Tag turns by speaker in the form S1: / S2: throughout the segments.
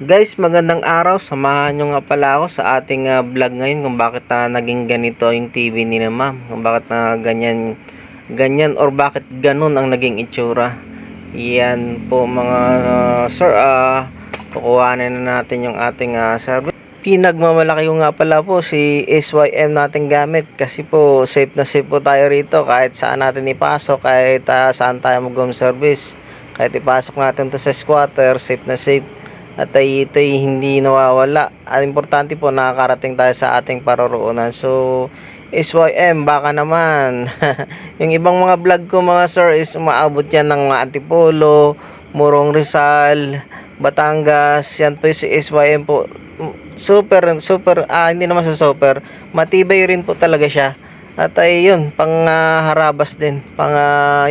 S1: Guys, magandang araw. Samahan nyo nga pala ako sa ating vlog ngayon kung bakit naging ganito yung TV ni na ma'am. Kung bakit ganyan or bakit ganun ang naging itsura. Yan po mga sir, kukuhanin na natin yung ating service. Pinagmamalaki ko nga pala po si SYM natin gamit kasi po safe na safe po tayo rito kahit saan natin ipasok, kahit saan tayo mag-home service. Kahit ipasok natin to sa squatter, safe na safe. At ito'y hindi nawawala. Ang importante po nakakarating tayo sa ating paroroonan. So SYM baka naman yung ibang mga vlog ko mga sir is umaabot yan ng Antipolo, Morong Rizal, Batangas. Yan po si SYM po. Super hindi naman sa super, matibay rin po talaga siya. At yun pang harabas din,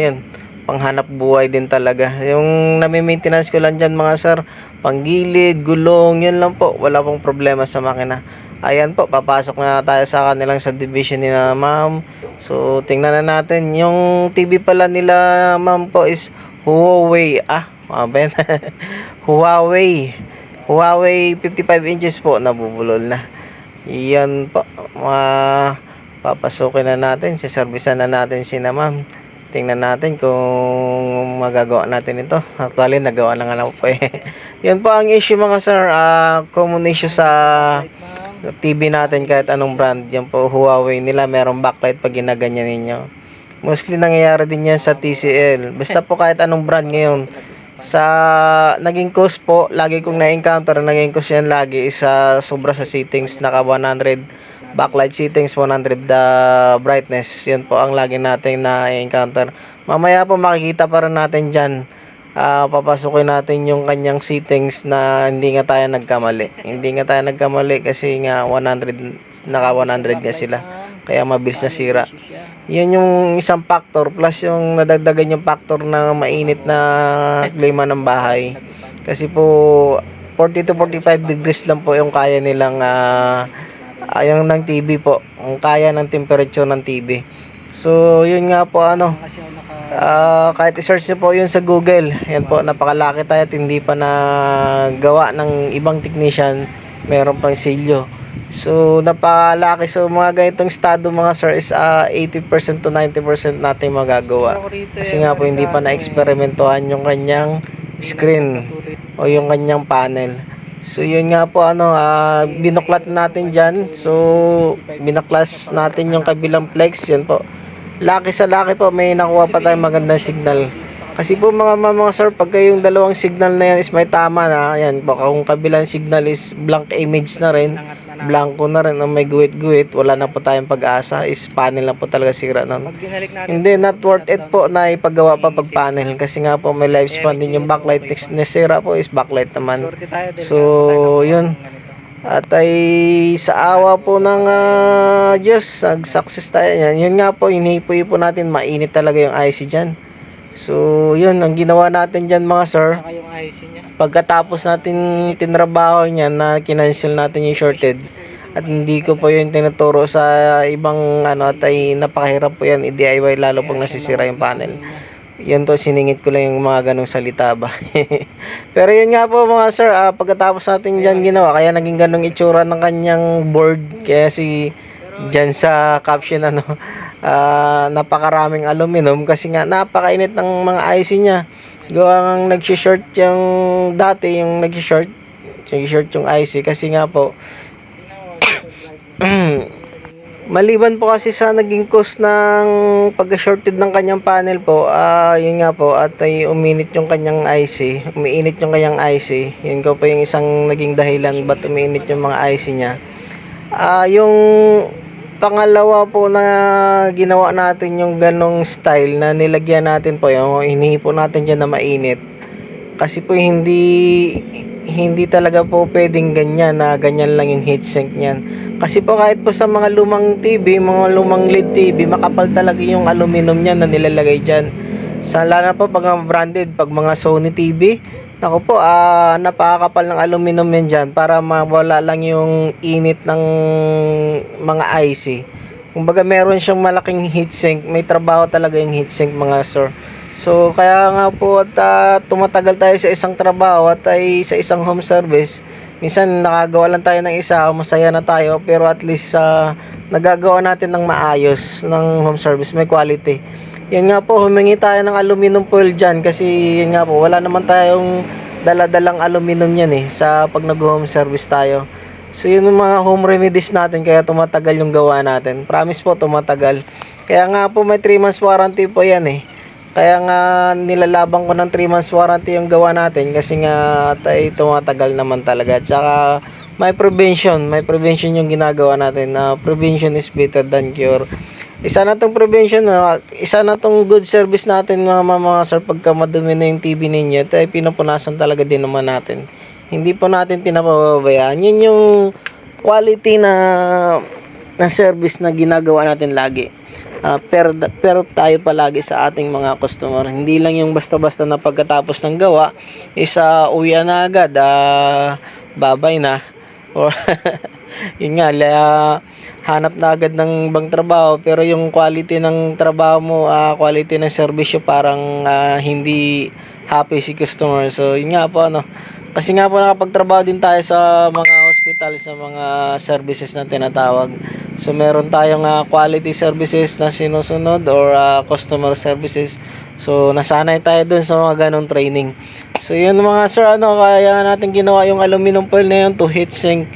S1: yun panghanap buhay din talaga. Yung nami-maintenance ko lang dyan mga sir, panggilid, gulong, yun lang po, wala pong problema sa makina. Ayan po, papasok na tayo sa kanilang subdivision nila ma'am. So tingnan na natin yung TV pala nila ma'am po is Huawei. Ben Huawei 55 inches po, nabubulol na. Yan po, papasukin na natin, siservisan na natin si na ma'am. Tingnan natin kung magagawa natin ito. Actually, nagawa na nga na po Yan po ang issue mga sir. Common issue sa TV natin kahit anong brand. Yan po, Huawei nila. Merong backlight pag ginaganyan ninyo. Mostly nangyayari din yan sa TCL. Basta po kahit anong brand ngayon. Sa naging cause po, lagi kong na-encounter, naging cause yan lagi is sobra sa settings, naka 100 backlight settings, 100 brightness. Yun po ang lagi natin na-encounter. Mamaya po makikita pa rin natin dyan. Papasukin natin yung kanyang settings na hindi nga tayo nagkamali kasi nga 100, naka 100 nga sila, kaya mabilis na sira. Yun yung isang factor, plus yung nadagdagan yung factor na mainit na klima ng bahay. Kasi po 40 to 45 degrees lang po yung kaya nilang yung ng TV po, ang kaya ng temperature ng TV. So yun nga po kahit i-search nyo po yun sa Google, yan po, napakalaki tayo at hindi pa nagawa ng ibang technician, meron pang silyo. So napakalaki. So mga ganitong estado mga sir is 80% to 90% natin magagawa. Kasi nga po hindi pa na-eksperimentuhan yung kanyang screen o yung kanyang panel. So yun nga po binuklat natin dyan. So binaklas natin yung kabilang flex. Yan po, laki sa laki po, may nakuha pa tayong magandang signal. Kasi po mga sir, pagka yung dalawang signal na yan is may tama na, yan po, kung kabilang signal is blank image na rin, blanco na rin, may guwit-guwit, wala na po tayong pag-asa, is panel na po talaga sira nun. Hindi, not worth it po na ipagawa pa pag panel, kasi nga po may lifespan din yung backlight. Next sira po is backlight naman. So yun, at sa awa po ng Diyos, nag-success tayo yan. Yun nga po, inihipo-hipo natin, mainit talaga yung IC dyan. So yun ang ginawa natin dyan mga sir.
S2: Yung IC niya.
S1: Pagkatapos natin tinrabaho niyan, na kinancel natin yung shorted, at hindi ko po yung tinuturo sa ibang at napakahirap po yan i-DIY, lalo pag nasisira yung panel. Yan to, siningit ko lang yung mga ganong salita ba. Pero yun nga po mga sir, pagkatapos natin dyan ginawa, kaya naging ganong itsura ng kanyang board. Kaya dyan sa caption napakaraming aluminum kasi nga napakainit ng mga IC niya. Gawang nag-short yung dati, yung nag-short yung IC kasi nga po maliban po kasi sa naging cause ng pag-shorted ng kanyang panel po, yun nga po, at uminit yung kanyang IC, umiinit yung kanyang IC. Yun ko po yung isang naging dahilan ba't umiinit yung mga IC niya. Yung pangalawa po na ginawa natin yung ganong style na nilagyan natin po, yung hinihipo natin dyan na mainit. Kasi po hindi talaga po pwedeng ganyan na ganyan lang yung heatsink niyan. Kasi po kahit po sa mga lumang TV, mga lumang LED TV, makapal talaga yung aluminum niyan na nilalagay dyan. Lalo po pag branded, pag mga Sony TV, ako po, napakakapal ng aluminum yan dyan para mawala lang yung init ng mga IC. Kumbaga meron siyang malaking heatsink, may trabaho talaga yung heatsink mga sir. So kaya nga po at tumatagal tayo sa isang trabaho at ay sa isang home service. Minsan nakagawa lang tayo ng isa, masaya na tayo, pero at least nagagawa natin ng maayos ng home service, may quality. Yan nga po, humingi tayo ng aluminum foil dyan kasi yan nga po, wala naman tayong daladalang aluminum yan sa pag nag-home service tayo. So yun yung mga home remedies natin kaya tumatagal yung gawa natin. Promise po tumatagal. Kaya nga po may 3 months warranty po yan Kaya nga nilalabang ko ng 3 months warranty yung gawa natin kasi nga tumatagal naman talaga. Tsaka may prevention yung ginagawa natin. Prevention is better than cure. Isa na tong prevention, isa na tong good service natin mga sir, pagka madumi na yung TV ninyo, ito ay pinupunasan talaga din naman natin. Hindi po natin pinapababayaan. Yun yung quality na service na ginagawa natin lagi. Pero tayo palagi sa ating mga customer. Hindi lang yung basta-basta na pagkatapos ng gawa, uwi na agad, babay na. Or yun nga, hanap na agad ng ibang trabaho, pero yung quality ng trabaho mo, quality ng serbisyo parang hindi happy si customer. So yun nga po kasi nga po nakapagtrabaho din tayo sa mga hospital, sa mga services na tinatawag. So meron tayong quality services na sinusunod or customer services. So nasanay tayo dun sa mga ganong training. So yun mga sir, kaya natin ginawa yung aluminum foil na yun to heat sink.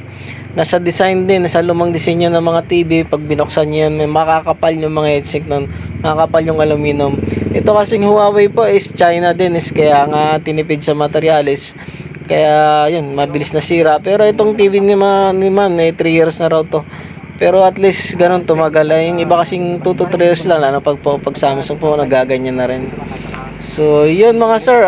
S1: Nasa design din, nasa lumang disenyo ng mga TV, pag binuksan nyo yan, may makakapal yung mga heatsink nun, makakapal yung aluminum. Ito kasing Huawei po is China din, kaya nga tinipid sa materials. Kaya yun, mabilis na sira. Pero itong TV ni man 3 years na raw to. Pero at least ganun tumagal. Yung iba kasing 2 to 3 years lang, pag Samsung po, nagaganyan na rin. So yun mga sir,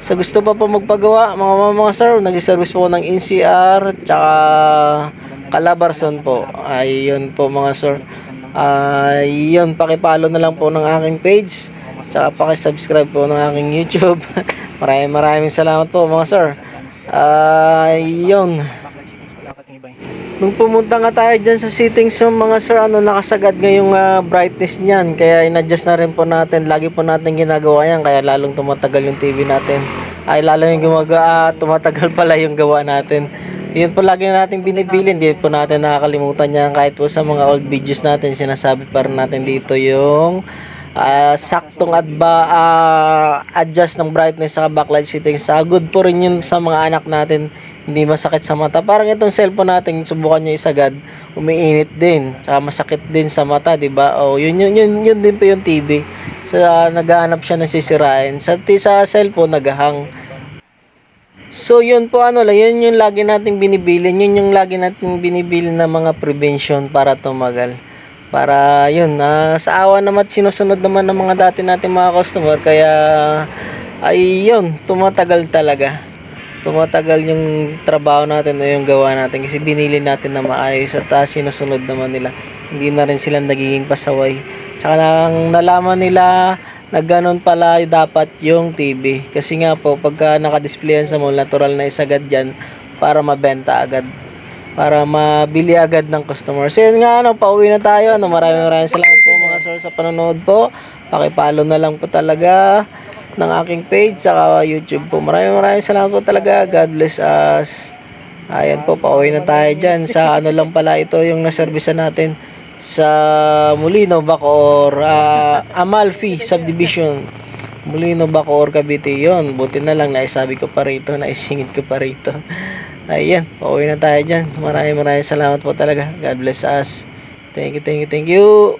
S1: sa gusto pa po magpagawa, mga sir, nag-service po ng NCR tsaka Calabarzon po. Ayun po mga sir. Ayun, paki-follow na lang po ng aking page tsaka paki-subscribe po ng aking YouTube. Maraming salamat po mga sir. Ayun. Nung pumunta nga tayo dyan sa settings mga sir, nakasagad nga yung brightness niyan. Kaya in-adjust na rin po natin. Lagi po natin ginagawa yan. Kaya lalong tumatagal yung TV natin. Ay lalong yung tumatagal pala yung gawa natin. Yun po lagi natin binibilin. Hindi po natin nakakalimutan yan. Kahit po sa mga old videos natin, sinasabi pa rin natin dito yung saktong adjust ng brightness sa backlight settings. Good po rin yun sa mga anak natin. Hindi masakit sa mata. Parang itong cellphone natin, subukan nyo isagad, umiinit din. Tsaka masakit din sa mata, 'di ba? Yun din po yung TV. So naghahanap siya ng sisirain. Sa cellphone naghahang. So yun po yun yung lagi nating binibilin. Yun yung lagi nating binibilin na mga prevention para tumagal. Para yun, sa awa naman sinusunod naman ng mga dati nating mga customer, kaya ay yun, tumatagal talaga. Tumatagal yung trabaho natin o yung gawa natin kasi binili natin na maayos at sinusunod naman nila. Hindi na rin sila nagiging pasaway. Tsaka nang nalaman nila na ganun pala dapat yung TV. Kasi nga po, pagka nakadisplayan sa mall, natural na isagad dyan para mabenta agad. Para mabili agad ng customer. So yun nga, pauwi na tayo. Maraming salamat po mga sir sa panonood po. Pakipollow na lang po talaga ng aking page saka YouTube po. Maraming salamat po talaga. God bless us. Ayan po, pauwi na tayo dyan. Sa lang pala ito yung naservisan natin sa Molino, Bacoor, Amalfi Subdivision. Molino, Bacoor, Cavite. Yun, buti na lang naisabi ko pa rito, naisingit ko pa rito. Ayan, pauwi na tayo dyan. Maraming salamat po talaga. God bless us. Thank you.